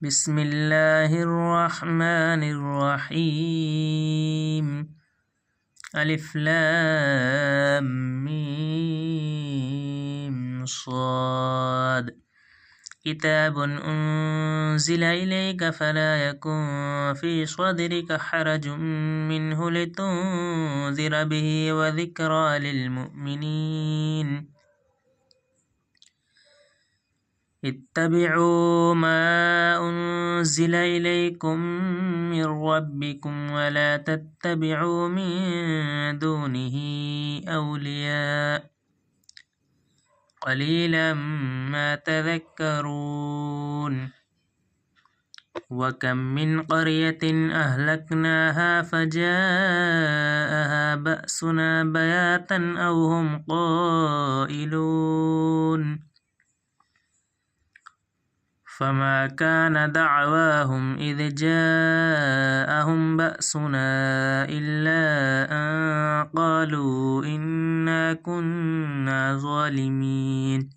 بسم الله الرحمن الرحيم ألف لام ميم صاد كتاب أنزل إليك فلا يكن في صدرك حرج منه لتنذر به وذكرى للمؤمنين اتبعوا ما أنزل إليكم من ربكم ولا تتبعوا من دونه أولياء قليلا ما تذكرون وكم من قرية أهلكناها فجاءها بأسنا بياتا أو هم قائلون فما كان دعواهم إذ جاءهم بأسنا إلا أن قالوا إنا كنا ظالمين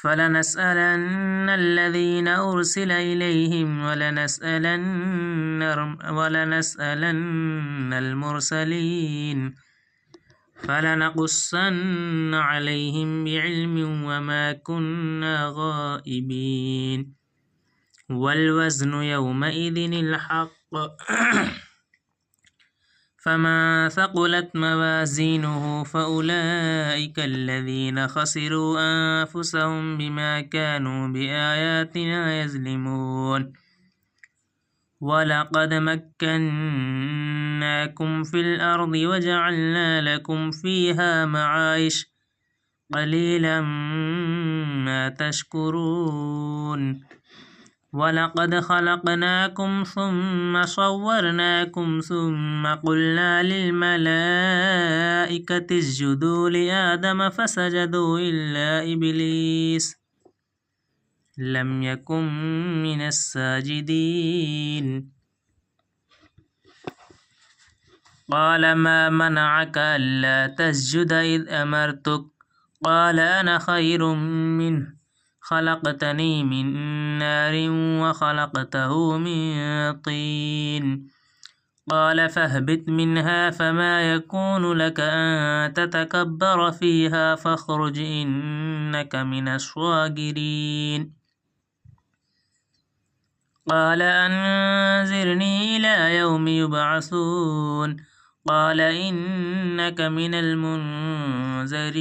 فلنسألن الذين أرسل إليهم ولنسألن المرسلين فلنقصن عليهم بعلم وما كنا غائبين والوزن يومئذ الحق فمن ثقلت موازينه فأولئك الذين خسروا أنفسهم بما كانوا بآياتنا يظلمون ولقد مكناكم في الأرض وجعلنا لكم فيها معايش قليلا ما تشكرون ولقد خلقناكم ثم صورناكم ثم قلنا للملائكة اسجدوا لآدم فسجدوا إلا إبليس لم يكن من الساجدين قال ما منعك ألا تسجد إذ أمرتك قال أنا خير منه خلقتني من نار وخلقته من طين قال فاهبط منها فما يكون لك أن تتكبر فيها فاخرج إنك من الصاغرين قال أنذرني إلى يوم يبعثون قال إنك من المنذرين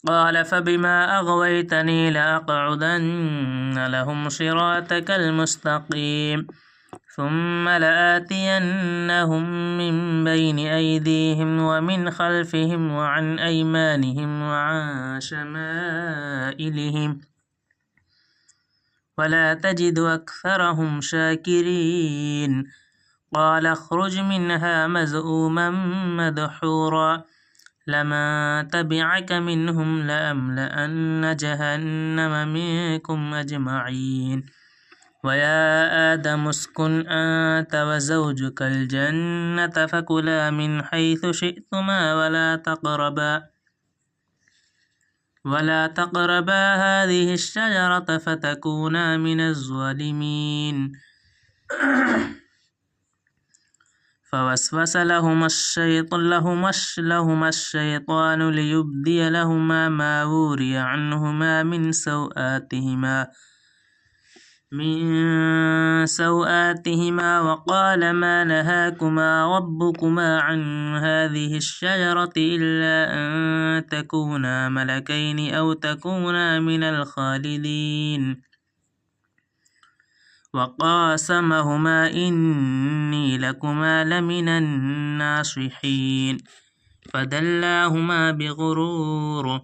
قال فبما أغويتني لأقعدن لهم صراطك المستقيم ثم لآتينهم من بين أيديهم ومن خلفهم وعن أيمانهم وعن شمائلهم ولا تجد أكثرهم شاكرين قال اخرج منها مذءوما مدحورا لمن تبعك منهم لأملأن جهنم منكم أجمعين ويا آدم اسكن أنت وزوجك الجنة فكلا من حيث شئتما ولا تقربا هذه الشجرة فتكونا من الظالمين فوسوس لهما الشيطان ليبدي لهما ما وري عنهما من سوآتهما وقال ما نهاكما ربكما عن هذه الشجرة إلا أن تكونا ملكين أو تكونا من الخالدين وقاسمهما إني لكما لمن الناصحين فدلاهما بغرور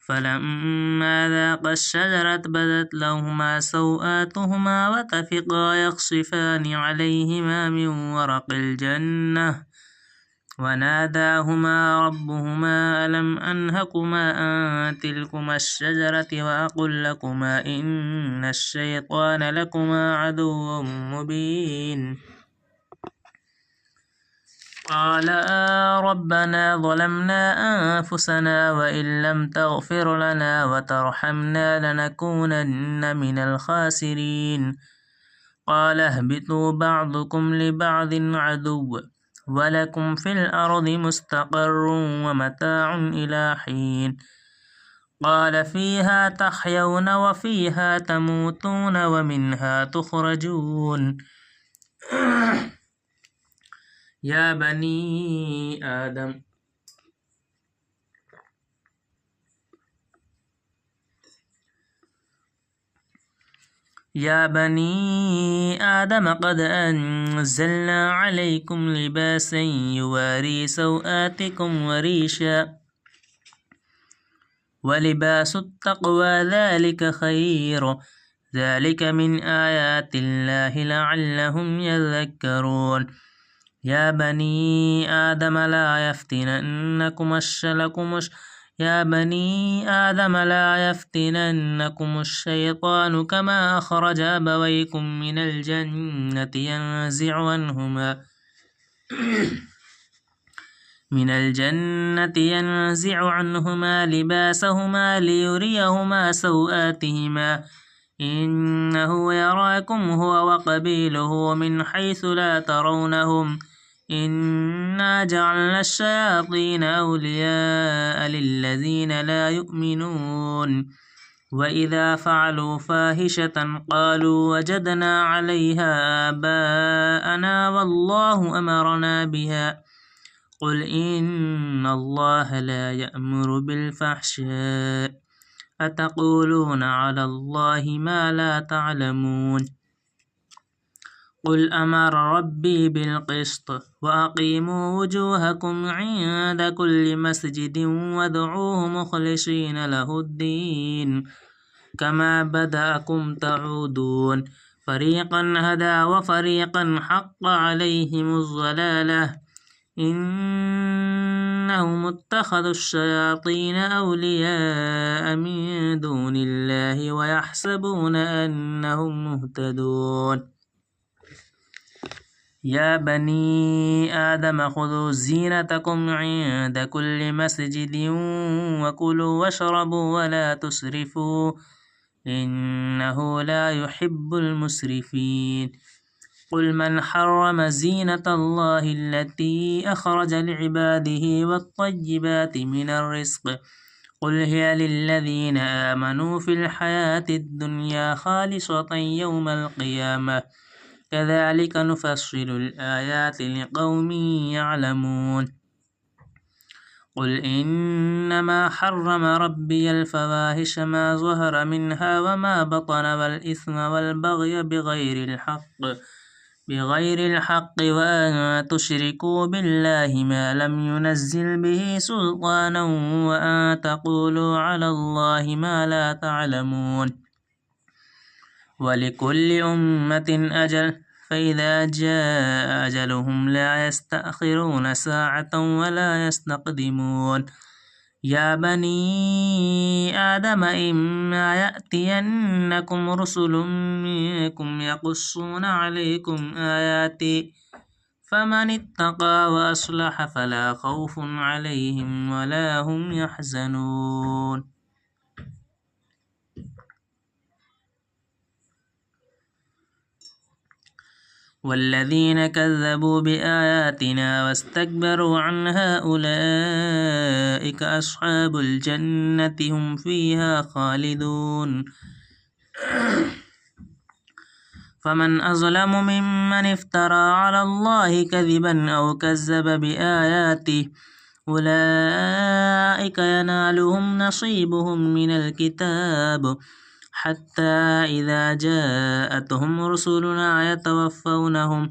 فلما ذاقا الشجرة بدت لهما سوآتهما وطفقا يخصفان عليهما من ورق الجنة وناداهما ربهما ألم أنهكما عن تلكما الشجرة وأقل لكما إن الشيطان لكما عدو مبين قال ربنا ظلمنا أنفسنا وإن لم تغفر لنا وترحمنا لنكونن من الخاسرين قال اهبطوا بعضكم لبعض عدو ولكم في الأرض مستقر ومتاع إلى حين قال فيها تحيون وفيها تموتون ومنها تخرجون يا بني آدم قد أنزلنا عليكم لباسا يواري سوآتكم وريشا ولباس التقوى ذلك خير ذلك من آيات الله لعلهم يذكرون يا بني آدم لا يفتننكم الشيطان كما أخرج أبويكم من الجنة ينزع عنهما لباسهما ليريهما سوآتهما إنه يراكم هو وقبيله من حيث لا ترونهم إنا جعلنا الشياطين أولياء للذين لا يؤمنون وإذا فعلوا فاحشة قالوا وجدنا عليها آباءنا والله أمرنا بها قل إن الله لا يأمر بالفحشاء أتقولون على الله ما لا تعلمون قل أمر ربي بالقسط وأقيموا وجوهكم عند كل مسجد وادعوه مخلصين له الدين كما بدأكم تعودون فريقا هدى وفريقا حق عليهم الضلالة إنهم اتخذوا الشياطين أولياء من دون الله ويحسبون أنهم مهتدون يا بني آدم خذوا زينتكم عند كل مسجد وكلوا واشربوا ولا تسرفوا إنه لا يحب المسرفين قل من حرم زينة الله التي أخرج لعباده والطيبات من الرزق قل هي للذين آمنوا في الحياة الدنيا خالصة يوم القيامة كذلك نفصل الآيات لقوم يعلمون قل إنما حرم ربي الفواحش ما ظهر منها وما بطن والإثم والبغي بغير الحق وأن تشركوا بالله ما لم ينزل به سلطانا وأن تقولوا على الله ما لا تعلمون ولكل أمة أجل فإذا جاء أجلهم لا يستأخرون ساعة ولا يستقدمون يا بني آدم إما يأتينكم رسل منكم يقصون عليكم آياتي فمن اتقى وأصلح فلا خوف عليهم ولا هم يحزنون والذين كذبوا بآياتنا واستكبروا عنها أولئك أصحاب الجنة هم فيها خالدون فمن أظلم ممن افترى على الله كذبا أو كذب بآياته أولئك ينالهم نصيبهم من الكتاب حتى إذا جاءتهم رسلنا يتوفونهم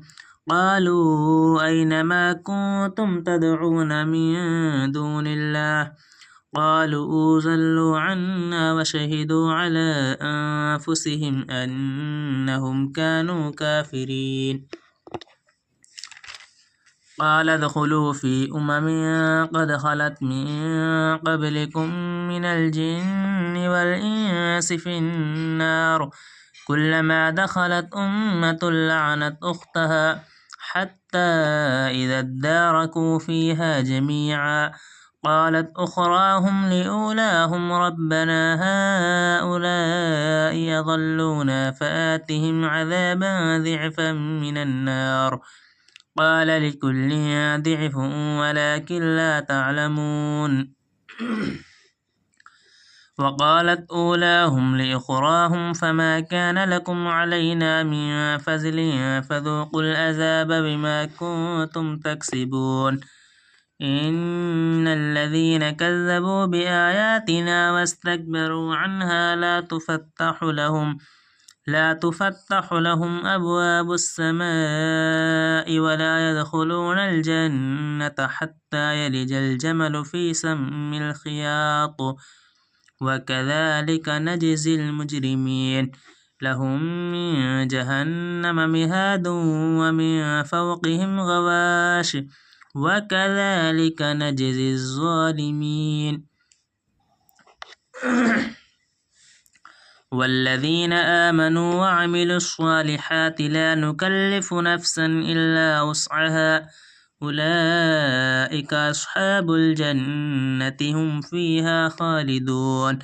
قالوا أين ما كنتم تدعون من دون الله قالوا ضلوا عنا وشهدوا على أنفسهم أنهم كانوا كافرين قال ادخلوا في قد خلت من قبلكم من الجن والإنس في النار كلما دخلت أمة لعنت أختها حتى إذا اداركوا فيها جميعا قالت أخراهم لأولاهم ربنا هؤلاء أضلونا فآتهم عذابا ضعفا من النار قال لكل ضعف ولكن لا تعلمون وقالت أولاهم لأخراهم فما كان لكم علينا من فضل فذوقوا العذاب بما كنتم تكسبون إن الذين كذبوا بآياتنا واستكبروا عنها لا تفتح لهم أبواب السماء ولا يدخلون الجنة حتى يلج الجمل في سم الخياط وكذلك نجزي المجرمين لهم من جهنم مهاد ومن فوقهم غواش وكذلك نجزي الظالمين والذين آمنوا وعملوا الصالحات لا نكلف نفسا إلا وسعها أولئك أصحاب الجنة هم فيها خالدون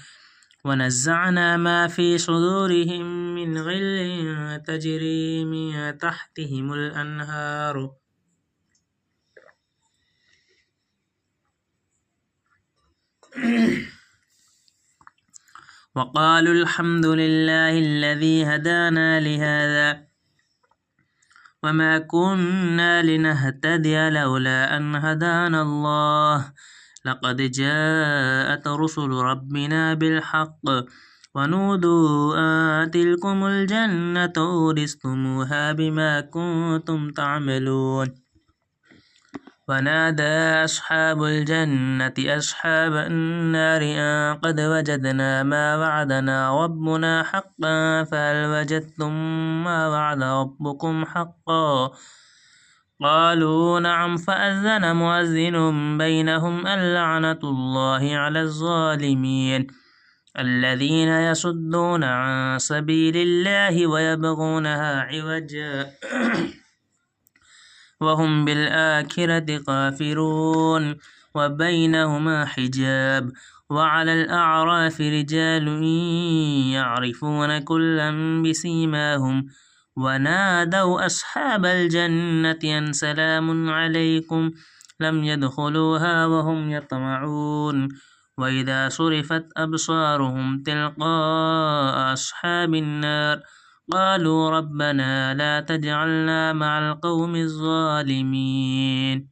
ونزعنا ما في صدورهم من غل تجري من تحتهم الأنهار وقالوا الحمد لله الذي هدانا لهذا وما كنا لنهتدي لولا أن هدانا الله لقد جاءت رسل ربنا بالحق ونودوا أن تلكم الجنة أورثتموها بما كنتم تعملون ونادى أصحاب الجنة أصحاب النار أن قد وجدنا ما وعدنا ربنا حقا فهل وجدتم ما وعد ربكم حقا قالوا نعم فأذن مؤذن بينهم اللعنة الله على الظالمين الذين يصدون عن سبيل الله ويبغونها عوجا وهم بالآخرة كافرون وبينهما حجاب وعلى الأعراف رجال يعرفون كلا بسيماهم ونادوا أصحاب الجنة أن سلام عليكم لم يدخلوها وهم يطمعون وإذا صرفت أبصارهم تلقاء أصحاب النار قالوا ربنا لا تجعلنا مع القوم الظالمين